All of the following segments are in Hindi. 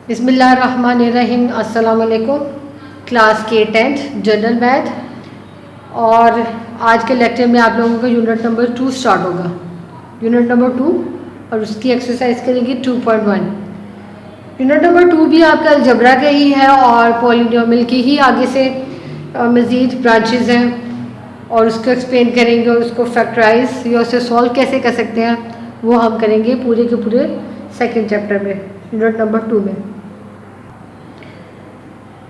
बिस्मिल्लाहिर्रहमानिर्रहीम। अस्सलाम वालेकुम। क्लास के 10th जनरल मैथ, और आज के लेक्चर में आप लोगों का यूनिट नंबर 2 स्टार्ट होगा। यूनिट नंबर 2 और उसकी एक्सरसाइज करेंगे 2.1। यूनिट नंबर 2 भी आपका अलजबरा का ही है और पॉलिनोमियल की ही आगे से मज़ीद ब्रांचेस हैं, और उसको एक्सप्लेन करेंगे और उसको फैक्टराइज या उसे सॉल्व कैसे कर सकते हैं वो हम करेंगे पूरे के पूरे सेकेंड चैप्टर में, यूनिट नंबर 2 में।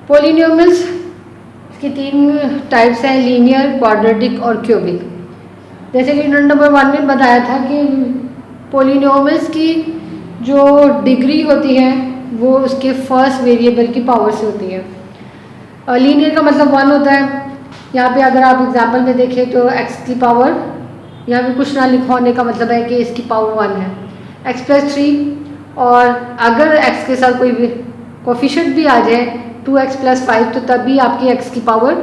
पॉलिनोमियल्स की 3 टाइप्स हैं, लीनियर, क्वाड्रेटिक और क्यूबिक। जैसे कि यूनिट नंबर 1 में बताया था कि पॉलिनोमियल्स की जो डिग्री होती है वो उसके फर्स्ट वेरिएबल की पावर से होती है। लीनियर का मतलब 1 होता है। यहाँ पे अगर आप एग्जाम्पल में देखें तो x की पावर, यहाँ पे कुछ ना लिखा होने का मतलब है कि इसकी पावर 1 है, x+3। और अगर x के साथ कोई भी कोफिशिएंट भी आ जाए 2x+5 तो तब भी आपकी x की पावर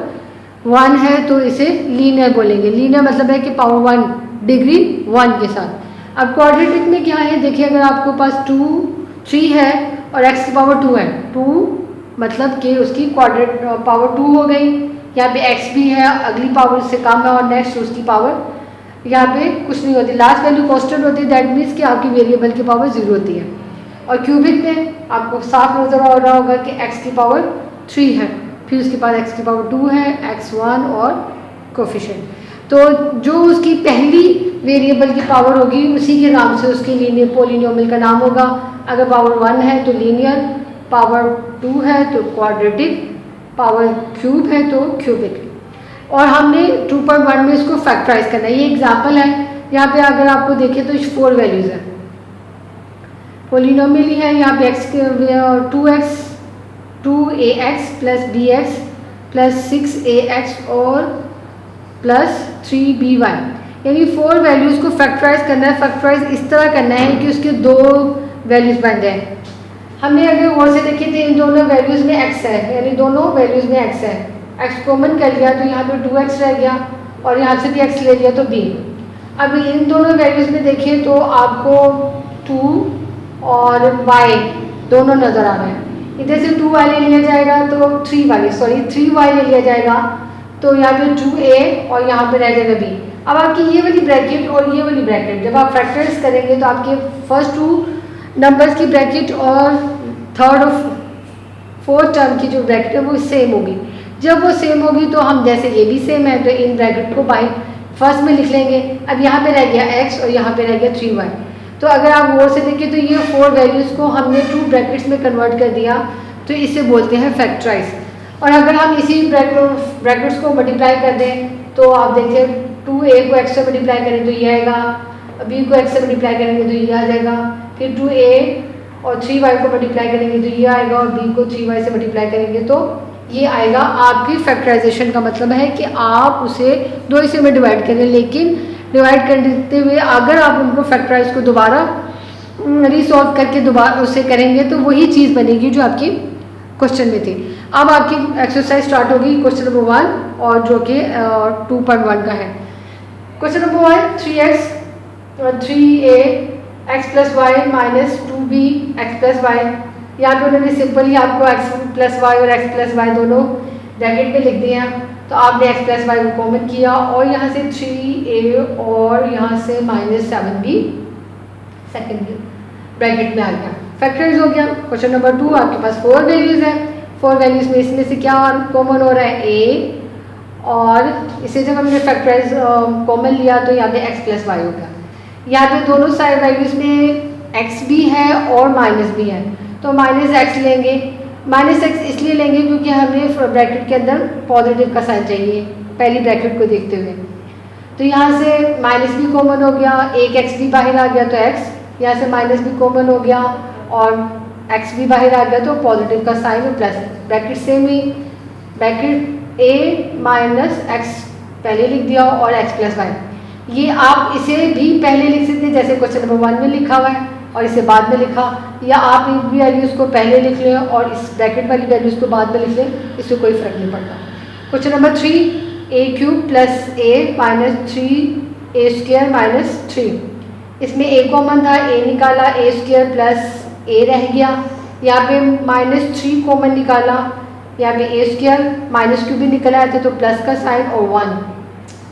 1 है, तो इसे लीनियर बोलेंगे। लीनियर मतलब है कि पावर 1 डिग्री 1 के साथ। अब क्वाड्रेटिक में क्या है, देखिए अगर आपके पास 2 3 है और x की पावर 2 है, 2 मतलब कि उसकी क्वाड्रेट पावर 2 हो गई। यहाँ पे x भी है, अगली पावर से कम है और नेक्स्ट उसकी पावर यहाँ पे कुछ नहीं होती, लास्ट वैल्यू कांस्टेंट होती है। दैट मीन्स कि आपकी वेरिएबल की पावर 0 होती है। और क्यूबिक में आपको साफ नजर आ रहा होगा कि x की पावर 3 है, फिर उसके बाद x की पावर 2 है, x1 और कोफिशिएंट। तो जो उसकी पहली वेरिएबल की पावर होगी उसी के नाम से उसकी लीनियर पॉलिनोमियल का नाम होगा। अगर पावर 1 है तो लीनियर, पावर 2 है तो क्वाड्रेटिक, पावर क्यूब है तो क्यूबिक। और हमने 2.1 में इसको फैक्टराइज करना है। ये एग्जाम्पल है, यहाँ पे अगर आपको देखें तो 4 वैल्यूज है, पॉलिनोमियल ही है। यहाँ पे x के 2x 2ax plus bx plus 6ax और प्लस 3by, यानी 4 वैल्यूज़ को फैक्टराइज करना है। फैक्टराइज इस तरह करना है कि उसके 2 वैल्यूज़ बन जाए। हमने अगर और से देखे थे इन दोनों वैल्यूज़ में x है, यानी दोनों वैल्यूज़ में x है, x कॉमन कर लिया तो यहाँ पे 2x रह गया और यहाँ से भी x ले लिया तो b। अब इन दोनों वैल्यूज़ में देखिए तो आपको 2 और y दोनों नज़र आ रहे हैं। इधर से 2y ले लिया जाएगा तो 3y ले लिया जाएगा, तो यहाँ पे 2a और यहाँ पे रह जाएगा b। अब आपकी ये वाली ब्रैकेट और ये वाली ब्रैकेट जब आप फैक्टराइज करेंगे तो आपके फर्स्ट 2 नंबर्स की ब्रैकेट और थर्ड और फोर्थ टर्म की जो ब्रैकेट है वो सेम होगी। जब वो सेम होगी तो हम जैसे ये भी सेम है तो इन ब्रैकेट को बाई फर्स्ट में लिख लेंगे। अब यहाँ पे रह गया x और यहाँ पे रह गया 3y। तो अगर आप वो से देखें तो ये 4 वैल्यूज़ को हमने 2 ब्रैकेट्स में कन्वर्ट कर दिया, तो इसे बोलते हैं फैक्टराइज। और अगर हम इसी ब्रैकेट्स को मल्टीप्लाई कर दें तो आप देखें 2a को x से मल्टीप्लाई करें तो ये आएगा, b को x से मल्टीप्लाई करेंगे तो ये आ जाएगा, फिर 2a और 3y को मल्टीप्लाई करेंगे तो ये आएगा, और b को 3y से मल्टीप्लाई करेंगे तो ये आएगा। आपकी फैक्टराइजेशन का मतलब है कि आप उसे 2 हिस्से में डिवाइड करें, लेकिन डिवाइड करते हुए अगर आप उनको फैक्टराइज को दोबारा रीसॉल्व करके दोबारा उसे करेंगे तो वही चीज़ बनेगी जो आपकी क्वेश्चन में थी। अब आपकी एक्सरसाइज स्टार्ट होगी क्वेश्चन नंबर 1 और जो कि 2.1 का है। Question number 1, 3x 3a x+y minus 2b x+y। यहाँ पे उन्होंने सिंपली आपको x+y और x+y दोनों ब्रैकेट में लिख दिए हैं, तो आपने x+y को कॉमन किया और यहाँ से 3a और यहाँ से -7b सेकेंड ब्रैकेट में आ गया, फैक्टराइज हो गया। क्वेश्चन नंबर 2 आपके पास 4 वैल्यूज़ है। 4 वैल्यूज़ में इसमें से क्या कॉमन हो रहा है, a, और इसे जब हमने फैक्टराइज कॉमन लिया तो यहाँ पे x+y हो गया। यहाँ पे दोनों साइड वैल्यूज़ में x भी है और माइनस भी है, तो -x लेंगे। -x इसलिए लेंगे क्योंकि हमें ब्रैकेट के अंदर पॉजिटिव का साइन चाहिए पहली ब्रैकेट को देखते हुए। तो यहाँ से माइनस भी कॉमन हो गया, एक x भी बाहर आ गया तो x, यहाँ से माइनस भी कॉमन हो गया और x भी बाहर आ गया तो पॉजिटिव का साइन और plus. Bracket same he, bracket a minus x पहले लिख दिया और x+y। ये आप इसे भी पहले लिख सकते हैं जैसे क्वेश्चन नंबर 1 में लिखा हुआ है और इसे बाद में लिखा, या आप इन वैल्यूज़ को पहले लिख लें और इस ब्रैकेट वाली वैल्यूज़ को बाद में लिख लें, इससे कोई फ़र्क नहीं पड़ता। Question number 3, a³ plus a minus 3a² minus 3। इसमें a कॉमन था, a निकाला, a² प्लस a रह गया, यहाँ पे -3 कॉमन निकाला, यहाँ पे ए स्क्वायर -2 भी निकल आया था तो प्लस का साइन और 1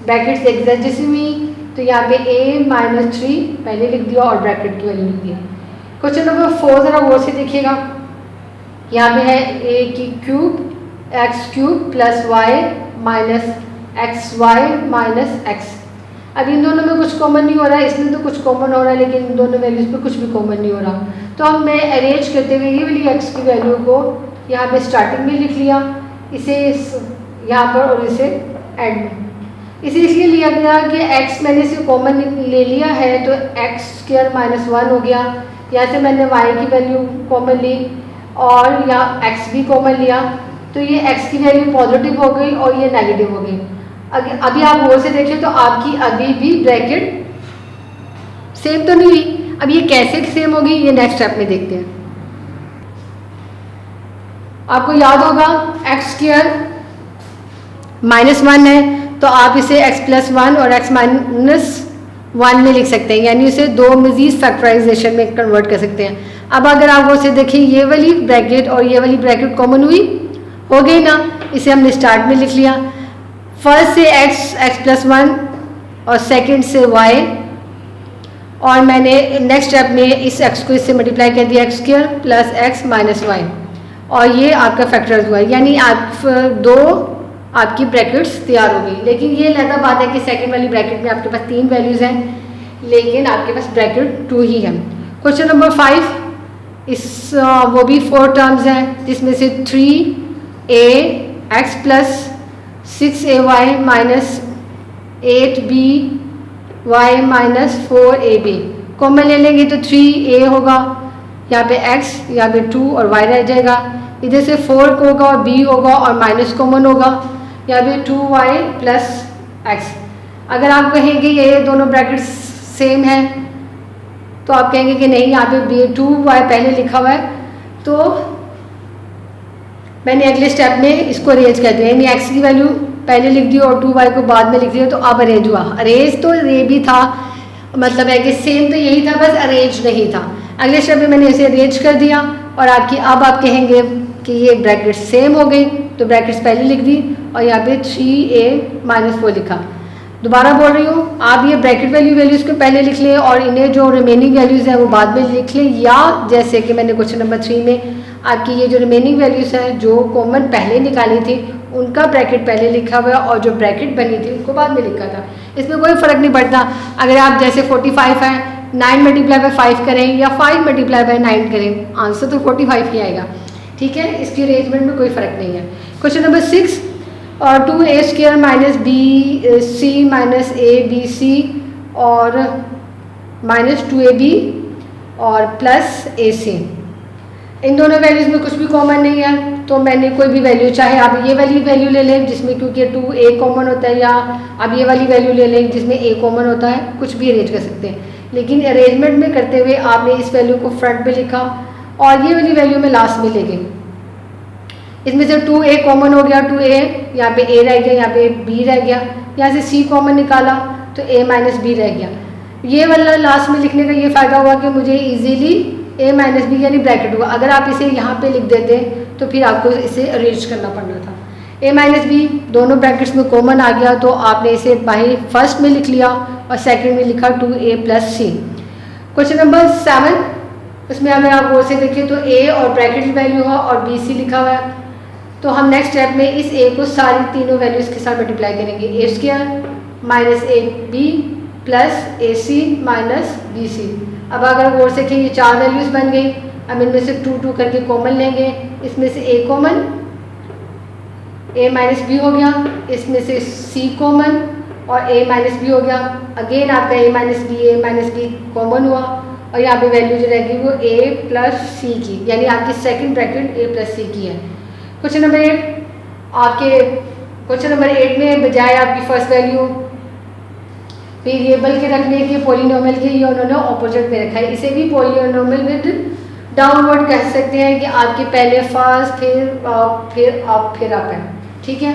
ब्रैकेट से एग्जैक्ट जैसी हुई, तो यहाँ पे a -3 पहले लिख दिया और ब्रैकेट की वैल्यू लिख दी। क्वेश्चन नंबर 4 ज़रा गौर से देखिएगा, यहाँ पे है a की cube x³ plus y minus xy minus x। अब इन दोनों में कुछ कॉमन नहीं हो रहा है, इसमें तो कुछ कॉमन हो रहा है लेकिन इन दोनों वैल्यूज़ पे कुछ भी कॉमन नहीं हो रहा, तो हम मैं अरेंज करते हुए ये वाली x की वैल्यू को यहाँ पे स्टार्टिंग में लिख लिया, इसे यहाँ पर और इसे एंड में। इसे इसलिए लिया गया कि x मैंने इसे कॉमन ले लिया है तो x² -1 हो गया, यहाँ से मैंने y की वैल्यू कॉमन ली और यहाँ x भी कॉमन लिया, तो ये x की वैल्यू पॉजिटिव हो गई और ये नेगेटिव हो गई। अभी आप गौर से देखें तो आपकी अभी भी ब्रैकेट सेम तो नहीं हुई, अब ये कैसे सेम होगी ये नेक्स्ट स्टेप में देखते हैं। आपको याद होगा x² -1 है तो आप इसे x + 1 और x - 1 में लिख सकते हैं, यानी उसे दो मजीद फैक्टराइजेशन में कन्वर्ट कर सकते हैं। अब अगर आप उसे देखें ये वाली ब्रैकेट और ये वाली ब्रैकेट कॉमन हुई, हो गई ना, इसे हमने स्टार्ट में लिख लिया, फर्स्ट से x + 1 और सेकंड से y, और मैंने नेक्स्ट स्टेप में इस x को इससे मल्टीप्लाई कर दिया x² plus x minus y, और ये आपका फैक्टराइज हुआ, यानी आप दो आपकी ब्रैकेट्स तैयार हो गई। लेकिन ये लहदा बात है कि सेकंड वाली ब्रैकेट में आपके पास 3 वैल्यूज़ हैं लेकिन आपके पास ब्रैकेट 2 ही है। क्वेश्चन नंबर 5, इस वो भी 4 टर्म्स हैं जिसमें से 3ax plus 6ay minus 8by minus 4ab common ले लेंगे तो 3a होगा, यहाँ पे x, यहाँ पे 2 और y रह जाएगा, इधर से 4 होगा और b होगा और माइनस कॉमन होगा, यहाँ पे 2y प्लस x। अगर आप कहेंगे ये दोनों ब्रैकेट्स सेम हैं तो आप कहेंगे कि नहीं, यहाँ पे 2y पहले लिखा हुआ है तो मैंने अगले स्टेप में इसको अरेंज कर दिया, यानी x की वैल्यू पहले लिख दी और 2y को बाद में लिख दिया, तो अब अरेंज हुआ। अरेंज तो ये भी था, मतलब है कि सेम तो यही था, बस अरेंज नहीं था। अगले स्टेप में मैंने इसे अरेंज कर दिया और अब आप कहेंगे कि ये ब्रैकेट सेम हो गई, तो ब्रैकेट्स पहले लिख दी और यहाँ पे 3a - 4 लिखा। दोबारा बोल रही हूँ, आप ये ब्रैकेट वैल्यूज़ को पहले लिख लें और इन्हें जो रिमेनिंग वैल्यूज़ हैं वो बाद में लिख लें, या जैसे कि मैंने क्वेश्चन नंबर 3 में आपकी ये जो रिमेनिंग वैल्यूज़ हैं जो कॉमन पहले निकाली थी उनका ब्रैकेट पहले लिखा हुआ और जो ब्रैकेट बनी थी उनको बाद में लिखा था। इसमें कोई फ़र्क नहीं पड़ता, अगर आप जैसे 45 है 9 × 5 करें या 5 × 9 करें, आंसर तो 45 ही आएगा। ठीक है, इसकी अरेंजमेंट में कोई फ़र्क नहीं है। क्वेश्चन नंबर 6, और 2a² minus bc minus abc और माइनस 2ab और प्लस ac, इन दोनों वैल्यूज़ में कुछ भी कॉमन नहीं है तो मैंने कोई भी वैल्यू, चाहे आप ये वाली वैल्यू ले लें जिसमें क्योंकि 2a कॉमन होता है, या आप ये वाली वैल्यू ले लें जिसमें a कॉमन होता है, कुछ भी अरेंज कर सकते हैं। लेकिन अरेंजमेंट में करते हुए आपने इस वैल्यू को फ्रंट पे लिखा और ये वाली वैल्यू में लास्ट में ले गए। इसमें से 2a कॉमन हो गया, 2a, यहाँ पे a रह गया, यहाँ पे b रह गया, यहाँ से c कॉमन निकाला तो a - b रह गया। ये वाला लास्ट में लिखने का ये फ़ायदा हुआ कि मुझे इजीली a - b यानी ब्रैकेट हुआ। अगर आप इसे यहाँ पे लिख देते तो फिर आपको इसे अरेंज करना पड़ना था। a - b दोनों ब्रैकेट्स में कॉमन आ गया तो आपने इसे बाई फर्स्ट में लिख लिया और सेकंड में लिखा 2a + c। क्वेश्चन नंबर 7, उसमें अगर आप गौर से देखें तो a और ब्रैकेट की वैल्यू हुआ और bc लिखा हुआ है, तो हम नेक्स्ट स्टेप में इस a को सारी तीनों वैल्यूज़ के साथ मल्टीप्लाई करेंगे, a² minus 8b plus ac minus bc। अब अगर गौर से देखें ये 4 वैल्यूज़ बन गई, अब इनमें से 2 करके कॉमन लेंगे, इसमें से a कॉमन, a - b हो गया, इसमें से c कॉमन और a - b हो गया। अगेन आपका a - b कॉमन हुआ और यहाँ पे वैल्यू जो रहेगी वो a + c की, यानी आपकी सेकंड ब्रैकेट a + c की है। क्वेश्चन नंबर 8, आपके क्वेश्चन नंबर 8 में बजाय आपकी फर्स्ट वैल्यू वेरिएबल के रखने के पॉलिनोमियल के, ये उन्होंने ऑपोजिट में रखा है। इसे भी पॉलिनोमियल विद डाउनवर्ड कह सकते हैं कि आपके पहले फर्स्ट फिर अप है। ठीक है,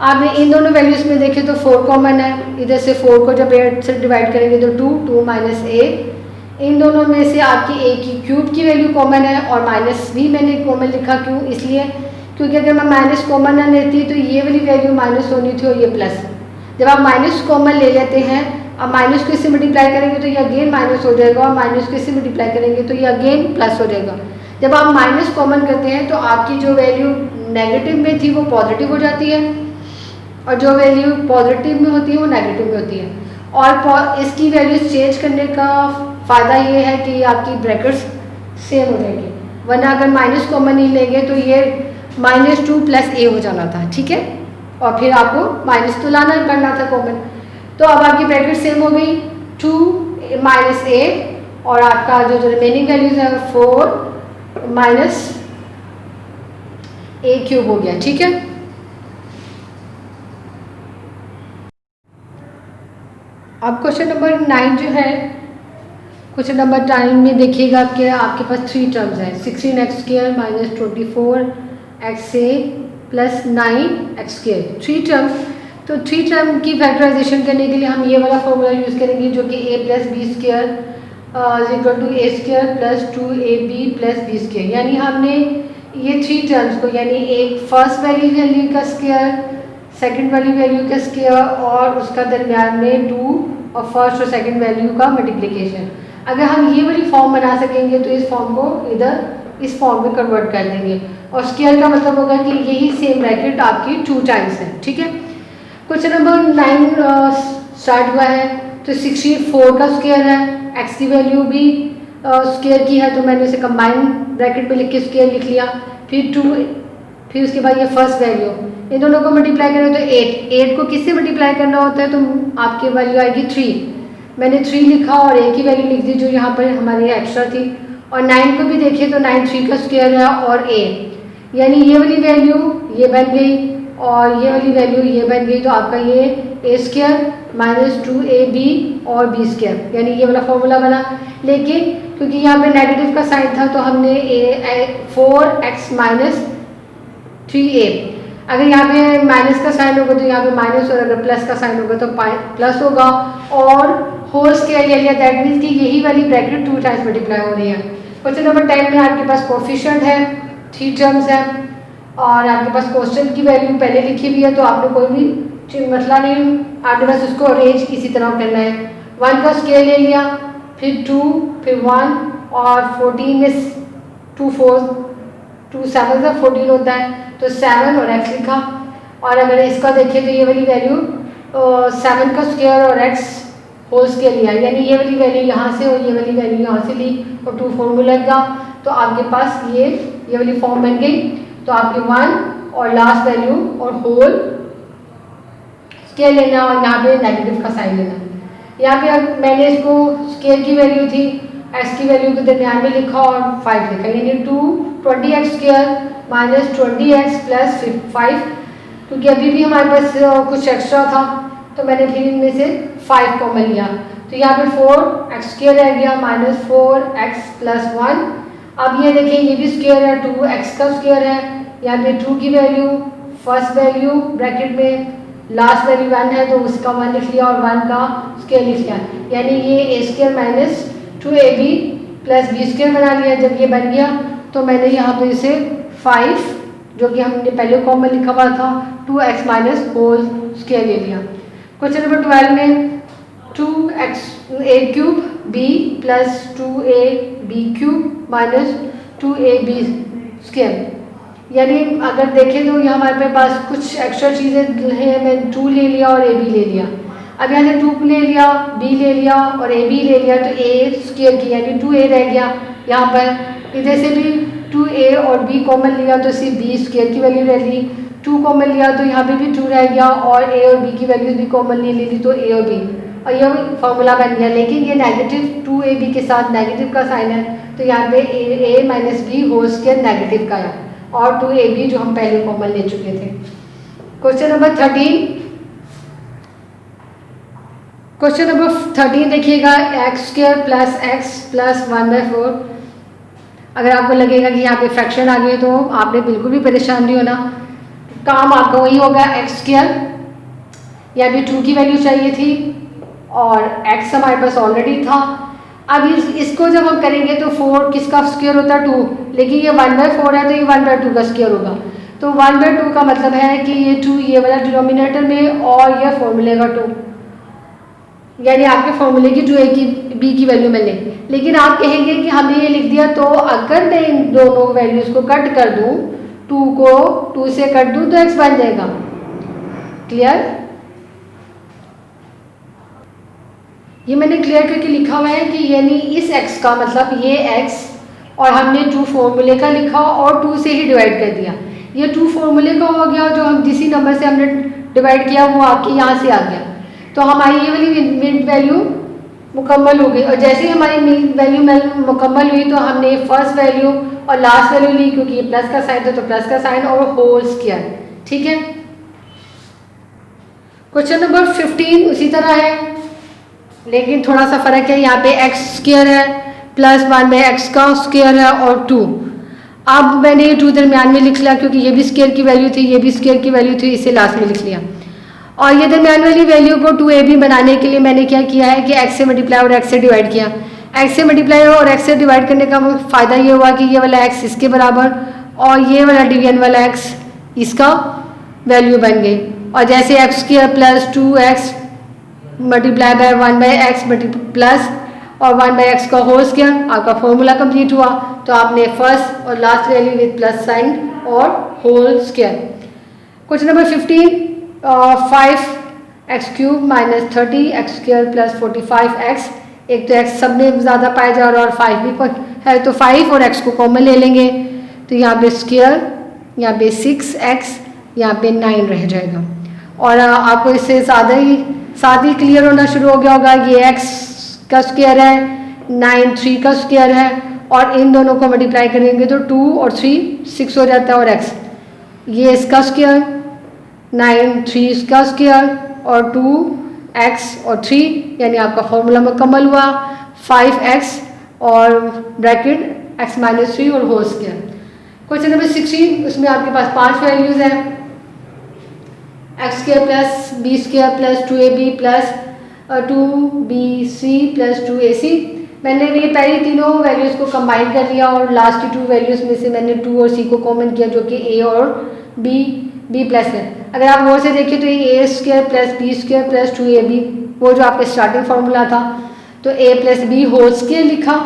आपने इन दोनों वैल्यूज़ में देखे तो 4 कॉमन है, इधर से 4 को जब 8 से डिवाइड करेंगे तो 2 - a, इन दोनों में से आपकी ए की क्यूब की वैल्यू कॉमन है और माइनस भी मैंने कॉमन लिखा, क्यों? इसलिए क्योंकि अगर मैं माइनस कॉमन ना लेती तो ये वाली वैल्यू माइनस होनी थी और ये प्लस। जब आप माइनस कॉमन ले लेते हैं, अब माइनस को इससे मल्टीप्लाई करेंगे तो ये अगेन माइनस हो जाएगा और माइनस को इससे मल्टीप्लाई करेंगे तो ये अगेन प्लस हो जाएगा। जब आप माइनस कॉमन करते हैं तो आपकी जो वैल्यू नेगेटिव में थी वो पॉजिटिव हो जाती है और जो वैल्यू पॉजिटिव में होती है वो नेगेटिव में होती है। और इसकी वैल्यूज चेंज करने का फ़ायदा ये है कि आपकी ब्रैकेट्स सेम हो जाएगी, वरना अगर माइनस कॉमन नहीं लेंगे तो ये -2 + a हो जाना था, ठीक है, और फिर आपको माइनस तो लाना करना था कॉमन। तो अब आपकी ब्रैकेट सेम हो गई 2 - a और आपका जो रिमेनिंग वैल्यूज है 4 - a³ हो गया, ठीक है। अब क्वेश्चन नंबर 9 जो है, क्वेश्चन नंबर 9 में देखिएगा कि आपके पास 3 टर्म्स हैं, 16x² - 24xa + 9x², 3 टर्म्स। तो 3 टर्म की फैक्टराइजेशन करने के लिए हम ये वाला फॉर्मूला यूज़ करेंगे जो कि a + b² = a² + 2ab + b², यानी हमने ये 3 टर्म्स को, यानी एक फर्स्ट वैल्यू का स्क्वायर, सेकंड वाली वैल्यू का स्क्वायर और उसका दरमियान में 2 और फर्स्ट और सेकंड वैल्यू का मल्टीप्लिकेशन, अगर हम ये वाली फॉर्म बना सकेंगे तो इस फॉर्म को इधर इस फॉर्म में कन्वर्ट कर देंगे और स्क्वायर का मतलब होगा कि यही सेम ब्रैकेट आपकी 2 टाइम्स है, ठीक है। क्वेश्चन नंबर 9 स्टार्ट हुआ है, तो 64 का स्क्वायर है, x की वैल्यू भी स्क्वायर की है तो मैंने उसे कंबाइन ब्रैकेट में लिख के स्क्वायर लिख लिया, फिर 2, फिर उसके बाद ये फर्स्ट वैल्यू, इन दोनों को मल्टीप्लाई करें तो 8 को किससे मल्टीप्लाई करना होता है, तो आपकी वैल्यू आएगी 3, मैंने 3 लिखा और a की वैल्यू लिख दी जो यहाँ पर हमारी एक्स्ट्रा थी, और 9 को भी देखिए तो 9 3 का स्क्वायर है और a, यानी ये वाली वैल्यू ये बन गई और ये वाली वैल्यू ये बन गई, तो आपका ये a² - 2ab और b², यानी ये वाला फॉर्मूला बना। लेकिन क्योंकि यहाँ पे नेगेटिव का साइन था तो हमने 4x - 3a, अगर यहाँ पे माइनस का साइन होगा तो यहाँ पे माइनस और अगर प्लस का साइन होगा तो प्लस होगा, और होल स्क्वायर ले लिया, दैट मीन्स कि यही वाली ब्रैकेट 2 टाइम्स मल्टीप्लाई हो रही है। क्वेश्चन नंबर 10 में आपके पास कोफिशिएंट है, 3 टर्म्स है और आपके पास क्वेश्चन की वैल्यू पहले लिखी हुई है तो आपने कोई भी मसला नहीं, आपके पास उसको अरेंज इसी तरह करना है। 1 का स्क्वायर ले लिया, फिर 2, फिर 1 और 14 में 2 4 2 7 से 14 होता है तो 7 और x लिखा, और अगर इसका देखें तो ये वाली वैल्यू 7 का स्क्वायर और x होल स्क्वायर लिया, यानी ये वाली वैल्यू यहाँ से और ये वाली वैल्यू यहाँ से ली और 2 फॉर्मूला लगा तो आपके पास ये वाली फॉर्म बन गई। तो आपके 1 और लास्ट वैल्यू और होल स्क्वायर लेना और यहाँ पे नेगेटिव का साइन लेना। यहाँ पे मैंने इसको स्क्वायर की वैल्यू थी, x की वैल्यू के दरमियान में लिखा और 5 लिखा, यानी 20x² - 20x + 5, क्योंकि अभी भी हमारे पास कुछ एक्स्ट्रा था तो मैंने फिर इनमें से 5 कॉमन लिया, तो यहाँ पे 4x² रह गया -4x + 1। अब ये देखिए ये भी स्क्वायर है, 2x का स्क्वायर है, यहाँ पे 2 की वैल्यू फर्स्ट वैल्यू ब्रैकेट में लास्ट वैल्यू 1 है तो उसका 1 लिख लिया और 1 का स्क्वायर लिख लिया, यानी ये a² - 2ab + b² बना लिया। जब ये बन गया तो मैंने यहाँ पे इसे 5 जो कि हमने पहले कॉमन लिखा हुआ था 2x - होल स्क्वायर ले लिया। क्वेश्चन नंबर 12 में 2a³ b + 2ab³ - 2ab², यानी अगर देखें तो यहाँ हमारे पास कुछ एक्स्ट्रा चीज़ें हैं, मैं 2 ले लिया और ab ले लिया, अब यहाँ से 2 ले लिया, b ले लिया और ab ले लिया तो a² की यानी 2a रह गया। यहाँ पर इधर से भी 2a और b कॉमन लिया तो सिर्फ b² की वैल्यू रह ली, 2 कॉमन लिया तो यहाँ पे भी 2 रह गया और a और b की वैल्यूज भी कॉमन ले ली तो a और b, और ये फॉर्मूला बन गया। लेकिन ये नेगेटिव 2ab के साथ नेगेटिव का साइन है तो यहाँ पे a - b whole square negative का है और 2ab जो हम पहले कॉमन ले चुके थे। क्वेश्चन नंबर 13 देखिएगा, x² + x + 1/4। अगर आपको लगेगा कि यहाँ पे फ्रैक्शन आ गई तो आपने बिल्कुल भी परेशान नहीं होना, काम आपका वही होगा x², यहाँ पे 2 की वैल्यू चाहिए थी और x हमारे पास ऑलरेडी था अब इसको जब हम करेंगे तो 4 किसका स्क्वायर होता है 2, लेकिन ये 1/4 है तो ये 1/2 का स्क्वायर होगा। तो 1/2 का मतलब है कि ये 2 ये वाला डिनोमिनेटर में और ये फॉर्मूले का 2, यानी आपके फॉर्मूले की 2a की b की वैल्यू मिले। लेकिन आप कहेंगे कि हमने ये लिख दिया, तो अगर मैं इन दोनों वैल्यूज़ को कट कर दूँ, 2 को 2 से कट दूँ तो x बन जाएगा। क्लियर? ये मैंने क्लियर करके लिखा हुआ है कि यानी इस x का मतलब ये x, और हमने 2 फॉर्मूले का लिखा और 2 से ही डिवाइड कर दिया। ये 2 फॉर्मूले का हो गया, जो हम जिस नंबर से हमने डिवाइड किया वो आपके यहाँ से आ गया। तो हमारी ये वाली मिड वैल्यू मुकम्मल हो गई, और जैसे ही हमारी मिड वैल्यू मुकम्मल हुई तो हमने फर्स्ट वैल्यू और लास्ट वैल्यू ली, क्योंकि ये प्लस का साइन था तो प्लस का साइन और होल स्क्वायर। ठीक है। क्वेश्चन नंबर 15 उसी तरह है, लेकिन थोड़ा सा फ़र्क है। यहाँ पे एक्स स्क्वायर है प्लस 1/x का स्क्वायर है और 2। अब मैंने ये 2 दरमियान में लिख लिया, क्योंकि ये भी स्क्वायर की वैल्यू थी, ये भी स्क्वायर की वैल्यू थी, इसे लास्ट में लिख लिया। और ये दरमियान वाली वैल्यू को 2ab बनाने के लिए मैंने क्या किया है कि x से मल्टीप्लाई और x से डिवाइड किया। x से मल्टीप्लाई और x से डिवाइड करने का फ़ायदा ये हुआ कि ये वाला x इसके बराबर और ये वाला डिवीजन वाला x इसका वैल्यू बन गई। और जैसे x square plus 2x multiply by 1/x plus और 1/x का होल स्क्वायर, आपका फॉर्मूला कंप्लीट हुआ। तो आपने फर्स्ट और last value with plus sign और whole square. Question number 15 5x³ minus 30x² plus 45x। एक तो x सब में ज़्यादा पाया जा रहा है और 5 भी है, तो 5 और x को कॉमन ले लेंगे, तो यहाँ पे स्क्वायर, यहाँ पे 6x, यहाँ पे 9 रह जाएगा। और आपको इससे साथ ही क्लियर होना शुरू हो गया होगा। ये x का स्क्वायर है, 9 3 का स्क्वायर है, और इन दोनों को मल्टीप्लाई करेंगे तो 2 और 3 6 हो जाता है, और x ये इसका स्क्वायर, 9 3 इसका स्क्वायर और 2x और 3, यानी आपका फॉर्मूला मुकम्मल हुआ। 5x और ब्रैकेट x - 3 और होल स्क्वायर। क्वेश्चन नंबर 16, उसमें आपके पास 5 वैल्यूज़ हैं। x² plus b² plus 2ab plus 2bc plus 2ac। मैंने ये पहली तीनों वैल्यूज़ को कंबाइन कर लिया और लास्ट की 2 वैल्यूज़ में से मैंने 2 और c को कॉमन किया, जो कि a और b प्लस है। अगर आप वो से देखिए तो ये a² plus b² plus 2ab, वो जो आपका स्टार्टिंग फार्मूला था, तो a plus b whole square लिखा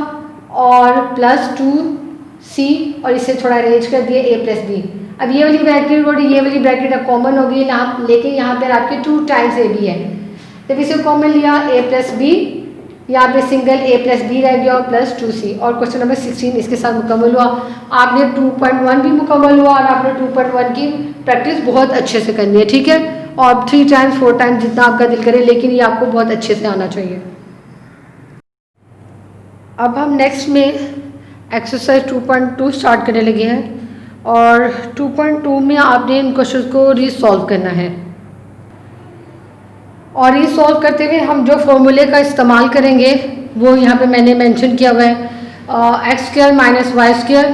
और प्लस 2c, और इसे थोड़ा अरेंज कर दिया a प्लस b। अब ये वाली ब्रैकेट और ये वाली ब्रैकेट अब कॉमन हो गई, लेकिन यहाँ पर आपके 2 टाइम्स a b है। जब इसे कॉमन लिया a प्लस b, यहाँ पे सिंगल a प्लस बी रह गया और प्लस 2c। और क्वेश्चन नंबर 16 इसके साथ मुकम्मल हुआ। आपने 2.1 भी मुकम्मल हुआ और आपने 2.1 की प्रैक्टिस बहुत अच्छे से करनी है। ठीक है, और 3 टाइम्स 4 टाइम्स जितना आपका दिल करे, लेकिन ये आपको बहुत अच्छे से आना चाहिए। अब हम नेक्स्ट में एक्सरसाइज 2.2 स्टार्ट करने लगे हैं, और 2.2 में आपने इन क्वेश्चन को रीसॉल्व करना है। और ये सॉल्व करते हुए हम जो फॉर्मूले का इस्तेमाल करेंगे वो यहाँ पे मैंने मेंशन किया हुआ है, x² माइनस y²।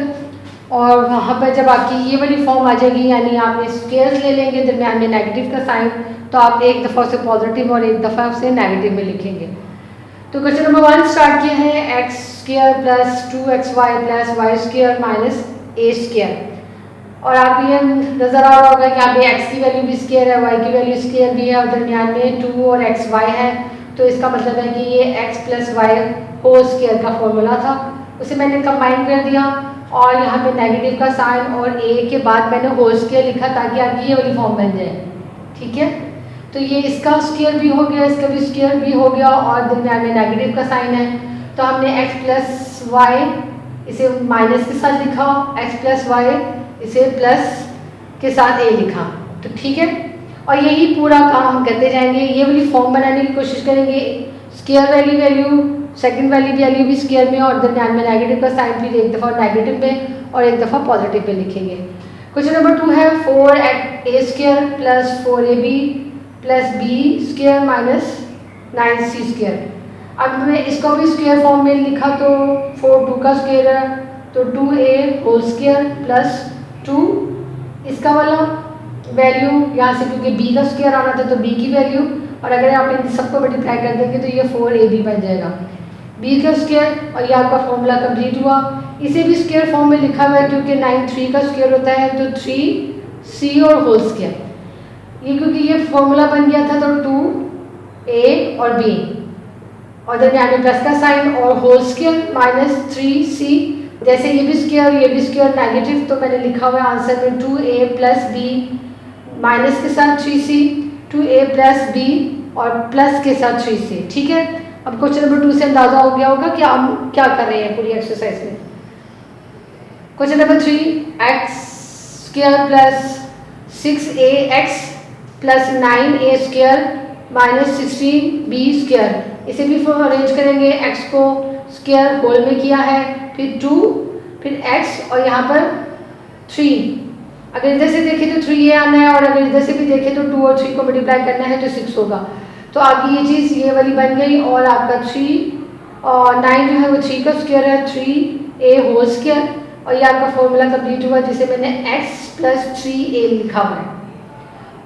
और वहाँ पर जब आपकी ये वाली फॉर्म आ जाएगी, यानी आपने स्क्वायर्स ले लेंगे, दरमियान में नेगेटिव का साइन, तो आप एक दफ़ा उसे पॉजिटिव और एक दफ़ा उसे नेगेटिव में लिखेंगे। तो क्वेश्चन नंबर 1 स्टार्ट किया है, x² plus 2xy plus y² minus a²। और आप ये नज़र आ रहा होगा कि यहाँ पे x की वैल्यू भी स्क्वायर है, y की वैल्यू स्क्वायर भी है, और दरमियान में 2 और xy है, तो इसका मतलब है कि ये x plus y whole square का फॉर्मूला था, उसे मैंने कंबाइन कर दिया। और यहाँ पे नेगेटिव का साइन और a के बाद मैंने होल स्क्वायर लिखा, ताकि आपकी ये वाली फॉर्म बन जाए। ठीक है, तो ये इसका स्क्वायर भी हो गया, इसका भी स्क्वायर भी हो गया, और दरमियान में नेगेटिव का साइन है, तो हमने x प्लस वाई इसे माइनस के साथ लिखा, x प्लस वाई इसे प्लस के साथ a लिखा। तो ठीक है, और यही पूरा काम हम करते जाएंगे। ये वाली फॉर्म बनाने की कोशिश करेंगे, स्क्वायर वाली वैल्यू, सेकंड वाली वैल्यू भी स्क्वायर में, और दरमियान में नेगेटिव का साइन भी एक दफ़ा नेगेटिव में और एक दफ़ा पॉजिटिव में लिखेंगे। क्वेश्चन नंबर 2 है 4a² plus 4ab plus b² minus 9c²। अब मैं इसको भी स्क्वायर फॉर्म में लिखा, तो 4 2 का स्क्वायर है, तो 2a होल स्क्वायर प्लस 2 इसका वाला वैल्यू, यहाँ से क्योंकि b का स्क्वायर आना था तो b की वैल्यू, और अगर आप इन सबको मल्टीप्लाई कर देंगे तो ये 4ab बन जाएगा। बी का स्क्वायर और ये आपका फॉर्मूला कंप्लीट हुआ। इसे भी स्क्वायर फॉर्म में लिखा हुआ है क्योंकि 9 3 का स्क्वायर होता है तो 3c और होल स्क्वायर। ये क्योंकि ये फॉर्मूला बन गया था तो 2a और b और दरमियान में प्लस का साइन और होल स्क्वायर माइनस 3c। जैसे ये भी स्क्वायर नेगेटिव तो मैंने लिखा हुआ है आंसर में 2a प्लस बी माइनस के साथ 3c, 2a प्लस बी और प्लस के साथ 3c। ठीक है, अब क्वेश्चन नंबर 2 से अंदाजा हो गया होगा कि हम क्या कर रहे हैं पूरी एक्सरसाइज में। Question number 3, x square plus 6ax plus 9a square minus 16b square. इसे भी अरेंज करेंगे, x को स्क्वायर होल में किया है, फिर 2, फिर x और यहाँ पर 3। अगर इधर से देखें तो 3a आना है और अगर इधर से भी देखें तो 2 और 3 को मल्टीप्लाई करना है तो 6 होगा। तो आपकी ये चीज़ ये वाली बन गई और आपका 3 और 9 जो है वो 3 का स्क्वायर है, 3a होल स्क्वायर और ये आपका फॉर्मूला कंप्लीट हुआ जिसे मैंने x प्लस 3a लिखा हुआ है।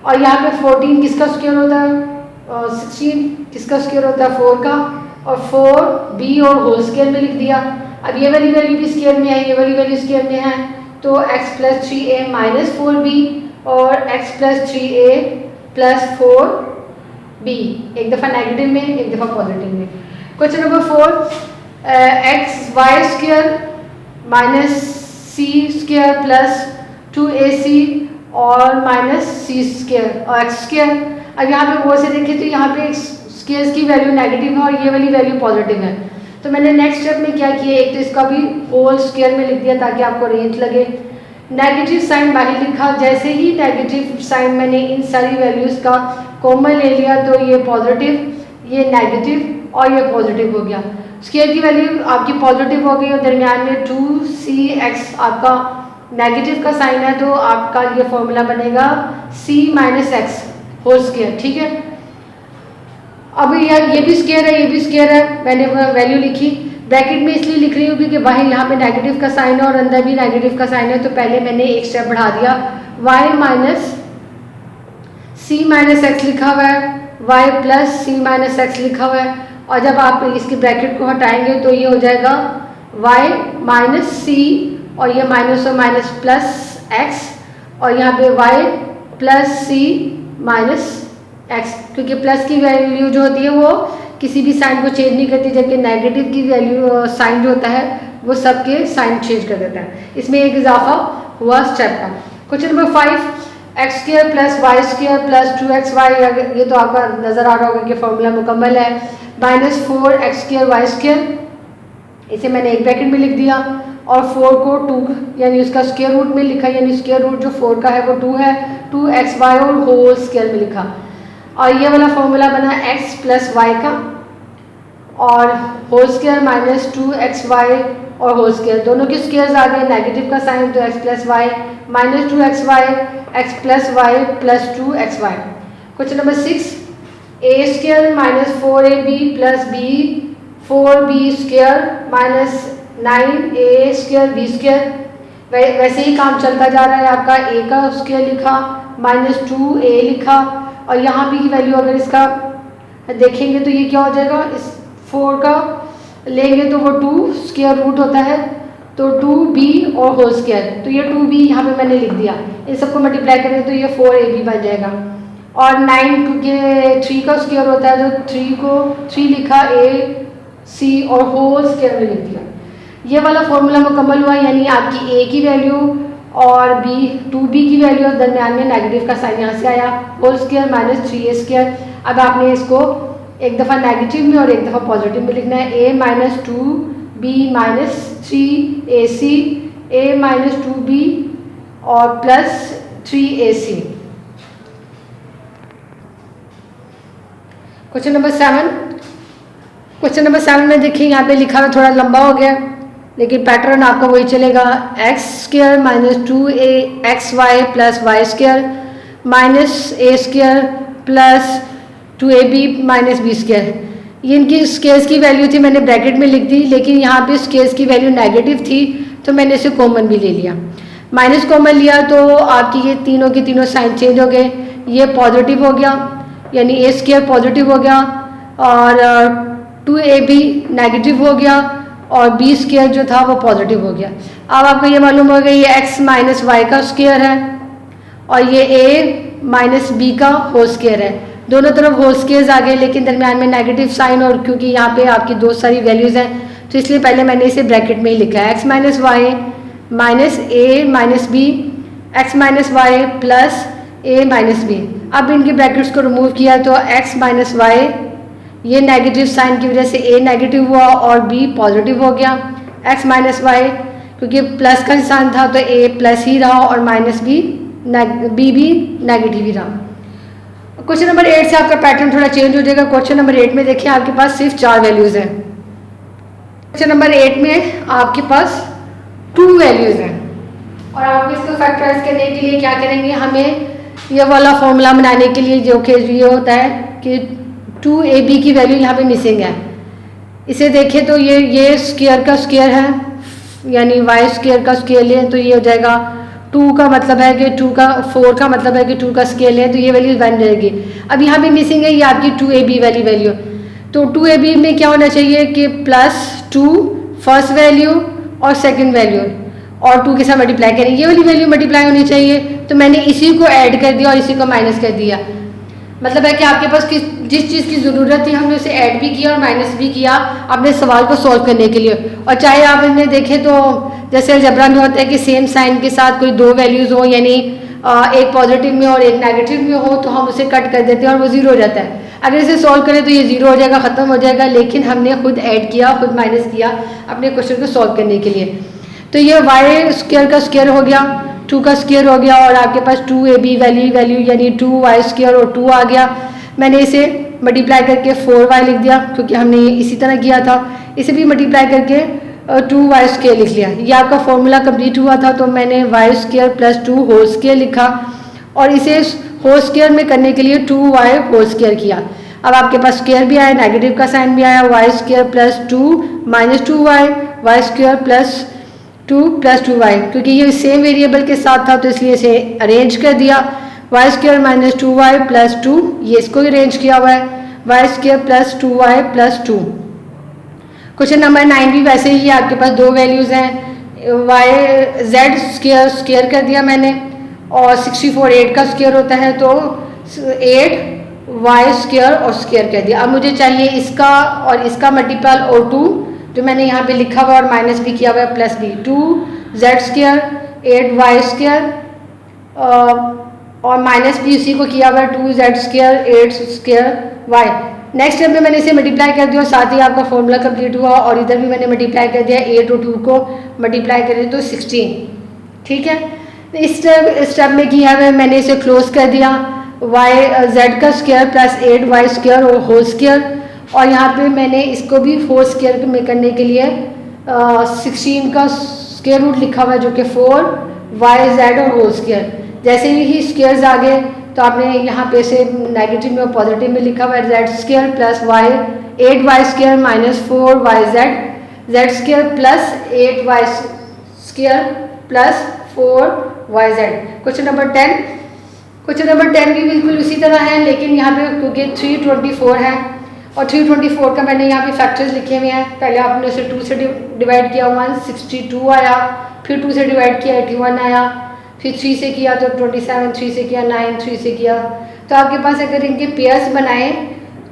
और यहाँ पे 14 किसका स्क्वायर होता है, 16 किसका स्क्वायर होता है 4 का, और 4b और होल स्क्वायर में लिख दिया। अब ये वाली वैल्यू भी स्क्वायर में है, ये वाली वैल्यू स्क्वायर में है तो x plus 3a minus 4b और x plus 3a plus 4b, एक दफ़ा नेगेटिव में एक दफ़ा पॉजिटिव में। Question number 4, X Y square minus C square plus 2ac और माइनस सी स्क्वायर और एक्स स्क्वायर। अब यहाँ पे वो से देखें तो यहाँ पे स्क्वायर्स की वैल्यू नेगेटिव है और ये वाली वैल्यू पॉजिटिव है। तो मैंने नेक्स्ट स्टेप में क्या किया, एक तो इसका भी होल स्क्वायर में लिख दिया ताकि आपको रेंज लगे। नेगेटिव साइन बाहर लिखा, जैसे ही नेगेटिव साइन मैंने इन सारी वैल्यूज़ का कॉमन ले लिया तो ये पॉजिटिव, ये नेगेटिव और ये पॉजिटिव हो गया। स्क्वायर की वैल्यू आपकी पॉजिटिव हो गई और दरमियान में 2cx आपका नेगेटिव का साइन है तो आपका ये फॉर्मूला बनेगा c minus x whole square. ठीक है, अब ये भी स्क्वायर है, ये भी स्क्वायर है, मैंने वैल्यू लिखी ब्रैकेट में इसलिए लिख रही हूँ क्योंकि बाहर यहाँ पे नेगेटिव का साइन है और अंदर भी नेगेटिव का साइन है तो पहले मैंने एक स्टेप बढ़ा दिया, y माइनस सी माइनस एक्स लिखा हुआ है, y प्लस सी माइनस एक्स लिखा हुआ है और जब आप इसके ब्रैकेट को हटाएंगे तो ये हो जाएगा y माइनस सी और ये माइनस और माइनस प्लस एक्स और यहाँ पे y प्लस सी माइनस एक्स, क्योंकि प्लस की वैल्यू जो होती है वो किसी भी साइन को चेंज नहीं करती जबकि नेगेटिव की वैल्यू साइन जो होता है वो सबके साइन चेंज कर देता है। इसमें एक इजाफा हुआ स्टेप का। Question number 5, x square plus y square plus 2xy, ये तो आपका नज़र आ रहा होगा कि फॉर्मूला मुकम्मल है, minus 4x square Y square, इसे मैंने एक ब्रैकेट में लिख दिया और 4 को 2 यानी उसका स्क्वायर रूट में लिखा, यानी स्क्वायर रूट जो 4 का है वो 2 है, 2xy और होल स्क्वायर में लिखा और ये वाला फॉर्मूला बना x प्लस वाई का और होल स्क्वायर माइनस 2xy और होल स्क्वायर, दोनों के स्क्वायर्स आ गए, नेगेटिव का साइन तो x plus y minus 2xy, x plus y plus 2xy। Question number 6, a square minus 4ab plus b 4b square minus 9a square b square. वैसे ही काम चलता जा रहा है, आपका a का स्क्वायर लिखा माइनस 2a लिखा और यहाँ भी की वैल्यू अगर इसका देखेंगे तो ये क्या हो जाएगा, इस 4 का लेंगे तो वो 2 स्क्वायर रूट होता है तो 2b और होल स्क्वायर, तो ये 2b यहाँ पे मैंने लिख दिया, इन सबको मल्टीप्लाई करें तो ये 4ab बन जाएगा और 9 क्योंकि 3 का स्क्वायर होता है तो 3 को 3 लिखा a c और होल स्क्वायर में लिख दिया। ये वाला फॉर्मूला मुकम्मल हुआ, यानी आपकी a की वैल्यू और b 2b की वैल्यू और दरमियान में नेगेटिव का साइन यहाँ से आया, whole square minus 3a square. अब आपने इसको एक दफ़ा नेगेटिव में और एक दफ़ा पॉजिटिव में लिखना है, a minus 2b minus 3ac, a minus 2b और plus 3ac। Question number 7, question number 7 में देखिए यहाँ पे लिखा हुआ थोड़ा लंबा हो गया लेकिन पैटर्न आपका वही चलेगा, x square minus 2axy plus y square minus a square plus 2ab minus b square. ये इनकी स्क्वायर्स की वैल्यू थी, मैंने ब्रैकेट में लिख दी लेकिन यहाँ पे स्क्वायर्स की वैल्यू नेगेटिव थी तो मैंने इसे कॉमन भी ले लिया, माइनस कॉमन लिया तो आपकी ये तीनों के तीनों साइन चेंज हो गए, ये पॉजिटिव हो गया यानी a स्क्वायर पॉजिटिव हो गया और 2ab नेगेटिव हो गया और b स्क्वायर जो था वो पॉजिटिव हो गया। अब आपको ये मालूम हो गया ये x माइनस वाई का स्क्वायर है और ये a माइनस बी का होल स्क्वायर है। दोनों तरफ होल स्क्वायर्स आ गए लेकिन दरमियान में नेगेटिव साइन, और क्योंकि यहाँ पे आपकी दो सारी वैल्यूज़ हैं तो इसलिए पहले मैंने इसे ब्रैकेट में ही लिखा है x minus Y minus A minus B, X minus Y plus A minus B. अब इनके ब्रैकेट्स को रिमूव किया तो x माइनस वाई, ये नेगेटिव साइन की वजह से a नेगेटिव हुआ और b पॉजिटिव हो गया। x माइनस वाई क्योंकि प्लस का निशान था तो a प्लस ही रहा और माइनस b भी नेगेटिव ही रहा। क्वेश्चन नंबर 8 से आपका पैटर्न थोड़ा चेंज हो जाएगा। क्वेश्चन नंबर 8 में देखिए आपके पास सिर्फ 4 वैल्यूज़ हैं। क्वेश्चन नंबर 8 में आपके पास 2 वैल्यूज़ हैं और आपको इसको फैक्टराइज करने के लिए क्या करेंगे, हमें ये वाला फॉर्मूला बनाने के लिए जो कि ये होता है कि 2ab की वैल्यू यहाँ पे मिसिंग है। इसे देखें तो ये स्क्वायर का स्क्वायर है, यानी वाई स्क्वायर का स्क्वायर लें तो ये हो जाएगा 2 का मतलब है कि 2 का 4 का मतलब है कि 2 का स्क्वायर लें तो ये वैल्यू 1 रहेगी। अब यहाँ पे मिसिंग है ये आपकी 2ab वाली वैल्यू, तो 2ab में क्या होना चाहिए कि +2 फर्स्ट वैल्यू और सेकंड वैल्यू और 2 के साथ मल्टीप्लाई करें, ये वाली वैल्यू मल्टीप्लाई होनी चाहिए। तो मैंने इसी को ऐड कर दिया और इसी को माइनस कर दिया। मतलब है कि आपके पास जिस चीज़ की ज़रूरत थी हमने उसे ऐड भी किया और माइनस भी किया अपने सवाल को सॉल्व करने के लिए। और चाहे आप इन्हें देखें तो जैसे अलजेब्रा में होता है कि सेम साइन के साथ कोई 2 वैल्यूज़ हो, यानी एक पॉजिटिव में और एक नेगेटिव में हो तो हम उसे कट कर देते हैं और वो ज़ीरो हो जाता है। अगर इसे सॉल्व करें तो ये ज़ीरो हो जाएगा, ख़त्म हो जाएगा, लेकिन हमने खुद ऐड किया खुद माइनस किया अपने क्वेश्चन को सॉल्व करने के लिए। तो ये वाई स्क्वायर का स्क्वायर हो गया, 2 का स्क्वायर हो गया और आपके पास 2ab वैल्यू यानी 2y स्क्वायर और 2 आ गया। मैंने इसे मल्टीप्लाई करके 4y लिख दिया क्योंकि हमने इसी तरह किया था। इसे भी मल्टीप्लाई करके 2y स्क्वायर लिख लिया। ये आपका फॉर्मूला कंप्लीट हुआ था तो मैंने y square plus 2 whole square लिखा और इसे होल स्क्वायर में करने के लिए 2y होल स्क्वायर किया। अब आपके पास स्क्वायर भी आया, नेगेटिव का साइन भी आया, y square plus 2 minus 2y, y square plus 2 plus 2y, क्योंकि ये सेम वेरिएबल के साथ था तो इसलिए इसे अरेंज कर दिया। y square minus 2y plus 2, ये इसको अरेंज किया हुआ है, y square plus 2y plus 2। Question number 9 भी वैसे ही आपके पास 2 वैल्यूज़ हैं, z स्क्वायर कर दिया मैंने और 64 8 का स्क्वायर होता है तो 8y स्क्वायर और स्क्वायर कर दिया। अब मुझे चाहिए इसका और इसका मल्टीपल और 2 जो मैंने यहाँ पे लिखा हुआ और माइनस भी किया हुआ है प्लस भी, 2z स्क्वायर 8y स्क्वायर और माइनस भी उसी को किया हुआ है 2z square 8 square y। Next step में मैंने इसे मल्टीप्लाई कर दिया और साथ ही आपका फॉर्मूला कंप्लीट हुआ और इधर भी मैंने मल्टीप्लाई कर दिया, 8 और 2 को मल्टीप्लाई करें तो 16। ठीक है, इस स्टेप में किया है मैंने इसे क्लोज कर दिया, z का स्क्वायर प्लस 8y स्क्वायर और होल स्क्वायर, और यहाँ पे मैंने इसको भी होल स्क्वायर में करने के लिए 16 का स्क्वायर रूट लिखा हुआ है जो कि 4yz और होल स्क्वायर। जैसे ही स्क्वायर्स आ गए तो आपने यहाँ पे से नेगेटिव में और पॉजिटिव में लिखा हुआ है z square plus 8y square minus 4yz, z square plus 8y square plus 4yz। Question number 10, question number 10 भी बिल्कुल उसी तरह है लेकिन यहाँ पे क्योंकि 324 है और 324 का मैंने यहाँ पे फैक्टर्स लिखे हुए हैं। पहले आपने उसे 2 से डिवाइड किया 162 आया, फिर 2 से डिवाइड किया 81 आया, फिर 3 से किया तो 27, 3 से किया 9, 3 से किया। तो आपके पास अगर इनके पेयर्स बनाएं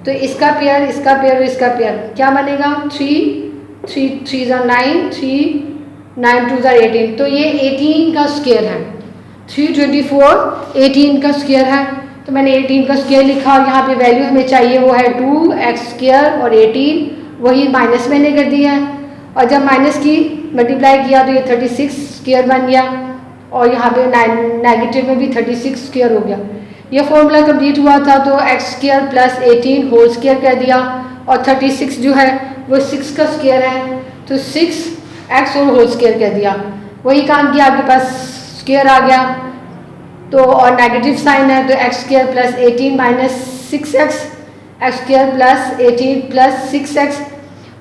तो इसका पेयर और इसका पेयर क्या बनेगा, 3 3 9, 3 9 2 18, तो ये 18 का स्क्वायर है। 324 18 का स्क्वायर है तो मैंने 18 का स्क्वायर लिखा और यहाँ पे वैल्यू हमें चाहिए वो है 2x स्क्वायर और 18, वही माइनस मैंने कर दिया है और जब माइनस की मल्टीप्लाई किया तो ये 36 स्क्वायर बन गया और यहाँ पे नेगेटिव में भी 36 स्क्वायर हो गया। ये फॉर्मूला कंप्लीट हुआ था तो x square plus 18 whole square कर दिया और 36 जो है वो 6 का स्क्वायर है तो 6x और होल स्क्वायर कर दिया। वही काम किया, आपके पास स्क्वायर आ गया तो और नेगेटिव साइन है तो x square plus 18 minus 6x, x square plus 18 plus 6x,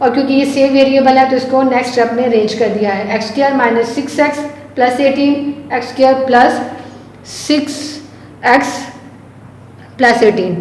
और क्योंकि ये सेम वेरिएबल है तो इसको नेक्स्ट स्टेप में अरेंज कर दिया है, x square minus 6x plus 18 x square plus 6x plus 18।